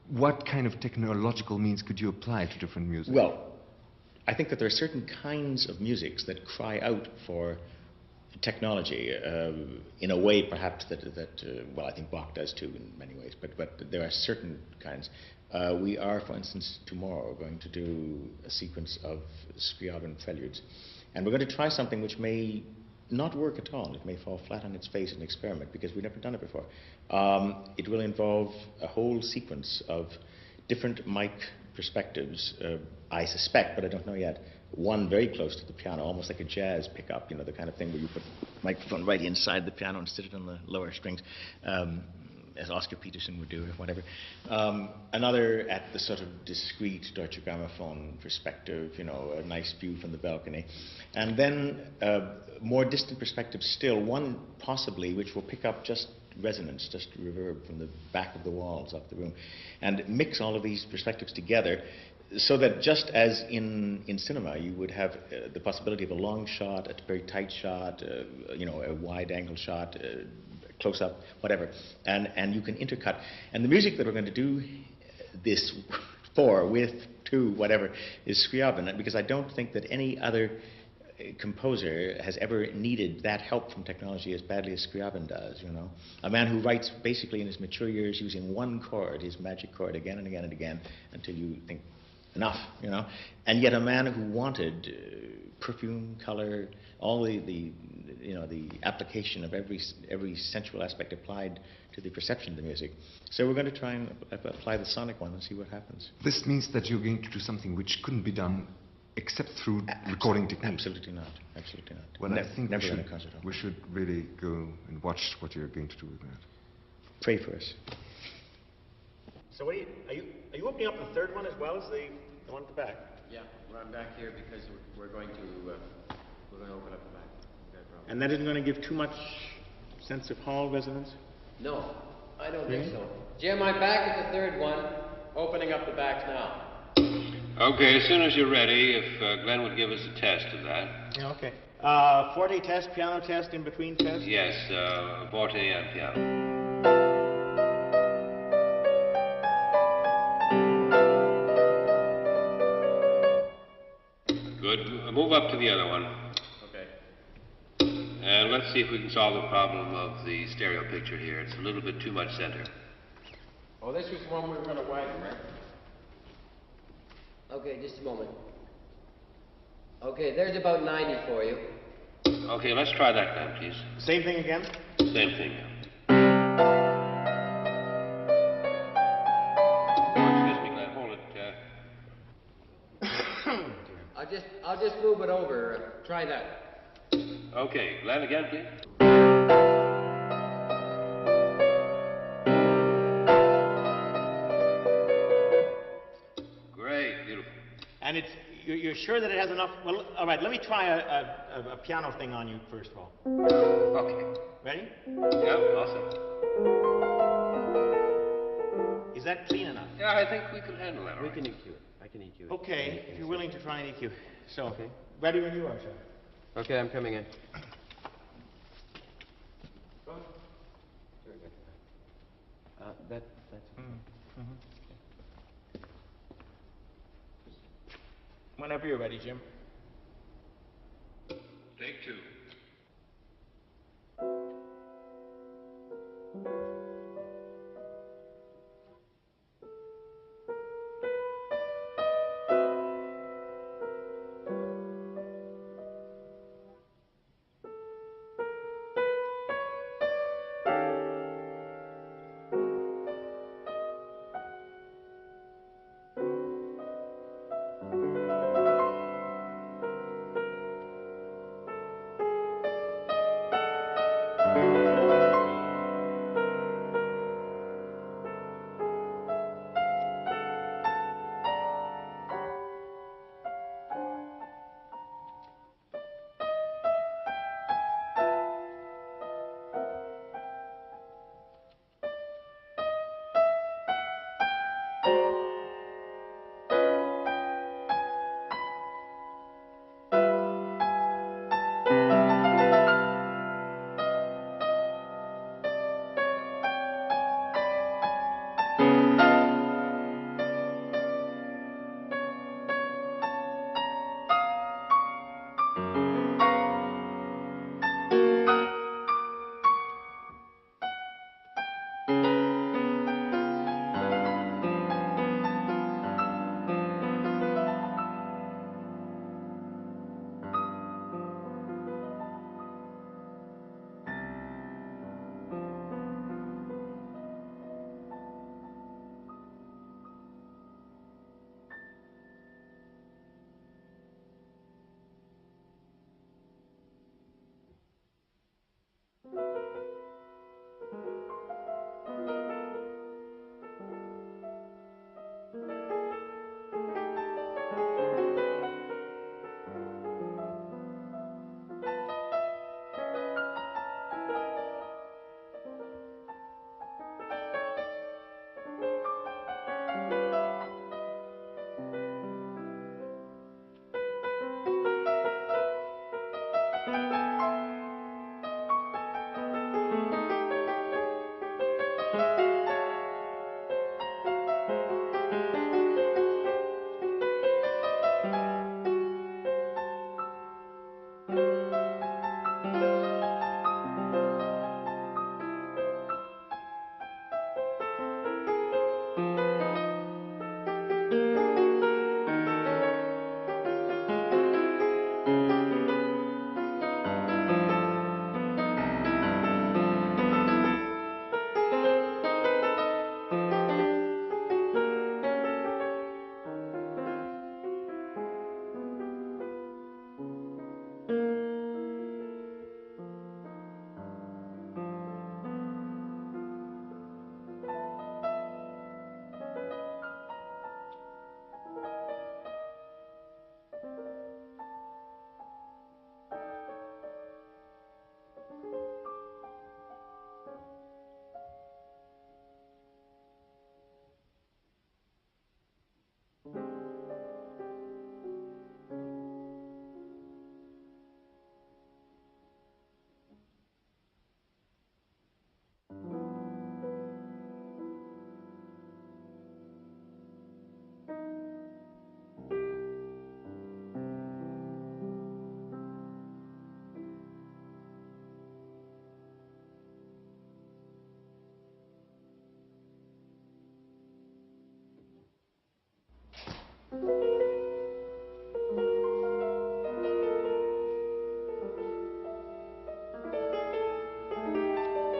what kind of technological means could you apply to different music? Well, I think that there are certain kinds of musics that cry out for technology in a way perhaps that well, I think Bach does too in many ways, but there are certain kinds. We are, for instance, tomorrow going to do a sequence of Scriabin preludes, and we're going to try something which may not work at all. It may fall flat on its face in an experiment because we've never done it before. It will involve a whole sequence of different mic perspectives, I suspect, but I don't know yet. One very close to the piano, almost like a jazz pickup, you know, the kind of thing where you put the microphone right inside the piano and sit it on the lower strings, as Oscar Peterson would do or whatever. Another at the sort of discreet Deutsche Grammophon perspective, you know, a nice view from the balcony. And then more distant perspectives still, one possibly which will pick up just resonance, just reverb from the back of the walls of the room, and mix all of these perspectives together so that just as in cinema you would have the possibility of a long shot, a very tight shot, you know, a wide angle shot, close up, whatever, and you can intercut. And the music that we're going to do this for, with, to, whatever, is Scriabin, because I don't think that any other composer has ever needed that help from technology as badly as Scriabin does, you know. A man who writes basically in his mature years using one chord, his magic chord, again and again and again, until you think, enough, you know. And yet a man who wanted perfume, color, all the you know, the application of every sensual aspect applied to the perception of the music. So we're going to try and apply the sonic one and see what happens. This means that you're going to do something which couldn't be done except through recording techniques. Absolutely not. Absolutely not. Well, I think never in a concert hall. we should really go and watch what you're going to do with that. Pray for us. So what are you opening up the third one as well as the one at the back? Yeah, I'm back here because we're going to open up the back. And that isn't going to give too much sense of hall resonance? No, I don't think so. Jim, I'm back at the third one, opening up the backs now. Okay, as soon as you're ready, if Glenn would give us a test of that. Yeah, okay. Forte test, piano test, in between test? Yes, forte and piano. Good. Move up to the other one. Okay. And let's see if we can solve the problem of the stereo picture here. It's a little bit too much center. Oh, this was the one we were going to widen, right? Okay, just a moment. Okay, there's about 90 for you. Okay, let's try that then, please. Same thing again? Same thing. Excuse me, Glenn. Hold it. I'll just move it over. Try that. Okay, Glenn, again, please. Great, beautiful. And you're sure that it has enough? Well, all right, let me try a piano thing on you first of all. Okay. Ready? Yeah, awesome. Is that clean enough? Yeah, I think we can handle that. We can EQ it. I can EQ it. Okay, if you're willing to try an EQ. So, okay. Ready when you are, sir. Okay, I'm coming in. That's Whenever you're ready, Jim. Take two.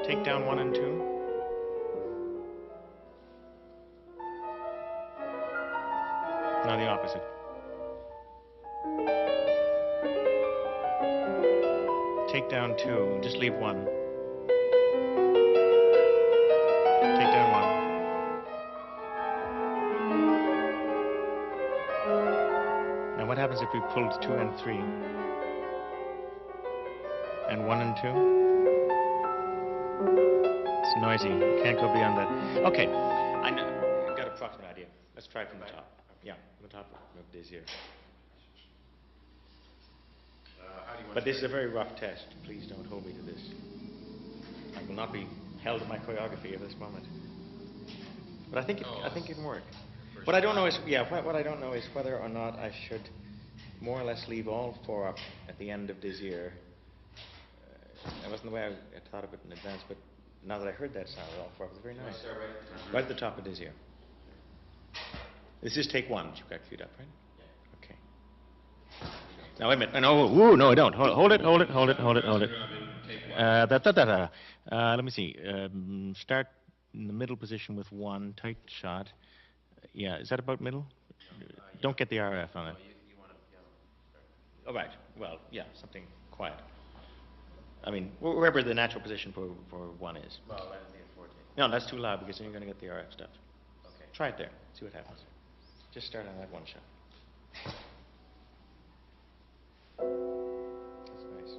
Take down 1 and 2. Now the opposite. Take down 2, just leave 1. Take down 1. Now what happens if we pulled 2 and 3? And 1 and 2? It's noisy. You can't go beyond that. Okay. I know. I've got an approximate idea. Let's try from the top. Yeah, from the top of this here. But this is a very rough test. Please don't hold me to this. I will not be held to my choreography at this moment. But I think it can work. What I don't know is, what I don't know is whether or not I should more or less leave all 4 up at the end of Désir. That wasn't the way I thought of it in advance, but now that I heard that sound, all 4 up was very nice. Right at the top of Désir. This is take 1. You've got queued up, right? Okay. Now wait a minute. No, I don't. Hold it. Let me see. Start in the middle position with 1, tight shot. Yeah, is that about middle? Don't get the RF on it. Oh, right. Well, yeah, something quiet. I mean, wherever the natural position for 1 is. Well, that's the 14. No, that's too loud because then you're going to get the RF stuff. Okay. Try it there. See what happens. Just start on that 1 shot. That's nice.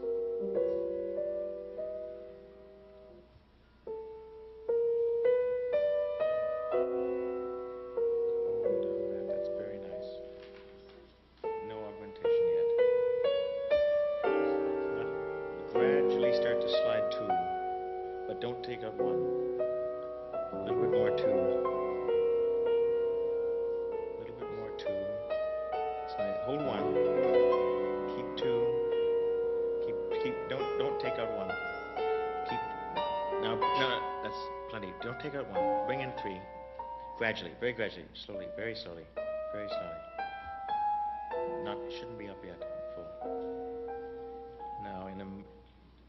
Hold on that. That's very nice. No augmentation yet. Now, gradually start to slide 2, but don't take up 1. A little bit more 2. Hold 1. Keep 2. Keep. Don't take out 1. Keep. No, that's plenty. Don't take out 1. Bring in 3. Gradually, very gradually, slowly, very slowly, very slowly. Shouldn't be up yet. Full. Now,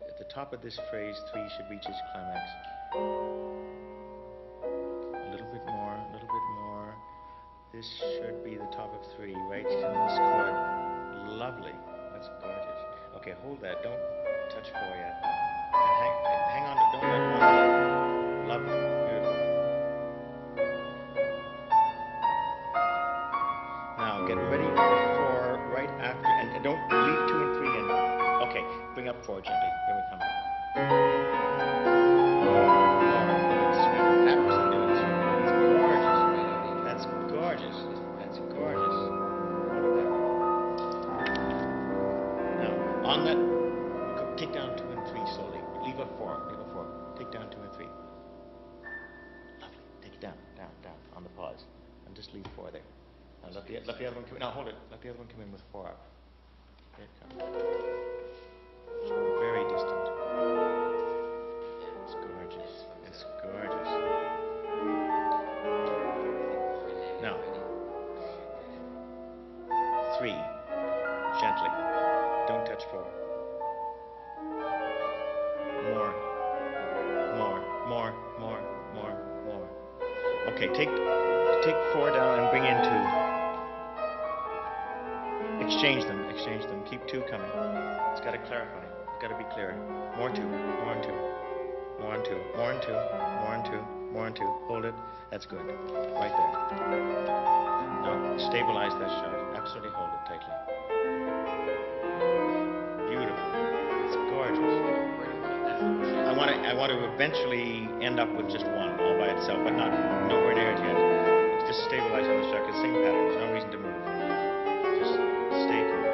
at the top of this phrase, 3 should reach its climax. A little bit more. This should be the top of 3, right in this chord. Lovely. That's gorgeous. Okay, hold that. Don't touch 4 yet. And hang on. Don't let 1 go. Lovely. Beautiful. Now, get ready for right after. And don't leave 2 and 3 in. Okay, bring up 4 gently. Here we come. That's gorgeous. Hold it there. Now, on that, take down 2 and 3 slowly. Leave a 4. Take down 2 and 3. Lovely. Take it down, on the pause. And just leave 4 there. Now let the other one come in. Now hold it. Let the other one come in with 4 up. Here it comes. Very distant. It's gorgeous. Now, 3, gently. Don't touch 4. More. Okay, take 4 down and bring in 2. Exchange them. Keep 2 coming. It's got to clarify. It's got to be clearer. More 2. Hold it. That's good. Right there. Now, stabilize that shot. Absolutely hold it tightly. Beautiful. It's gorgeous. I want to eventually end up with just 1 all by itself, but nowhere near it yet. Just stabilize on the shot. It's the same pattern. There's no reason to move. Just stay cool.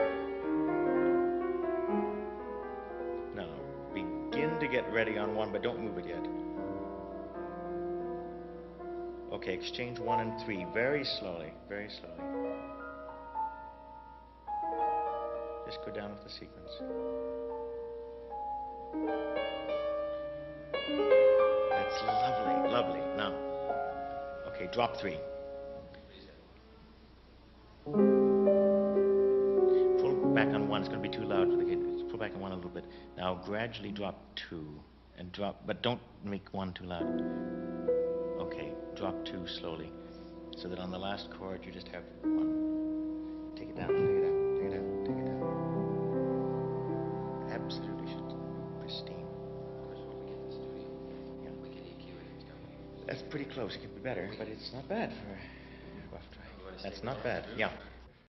Now, begin to get ready on 1, but don't move it yet. Okay, exchange 1 and 3 very slowly. Just go down with the sequence. That's lovely. Now, okay, drop 3. Pull back on 1. It's going to be too loud for the kid. Pull back on 1 a little bit. Now, gradually drop 2. And drop, but don't make one too loud. Okay, drop two slowly. So that on the last chord you just have one. Take it down, take it down, take it down, take it down. Absolutely pristine. Yeah. That's pretty close. It could be better, but it's not bad for a rough try. That's not bad. Yeah.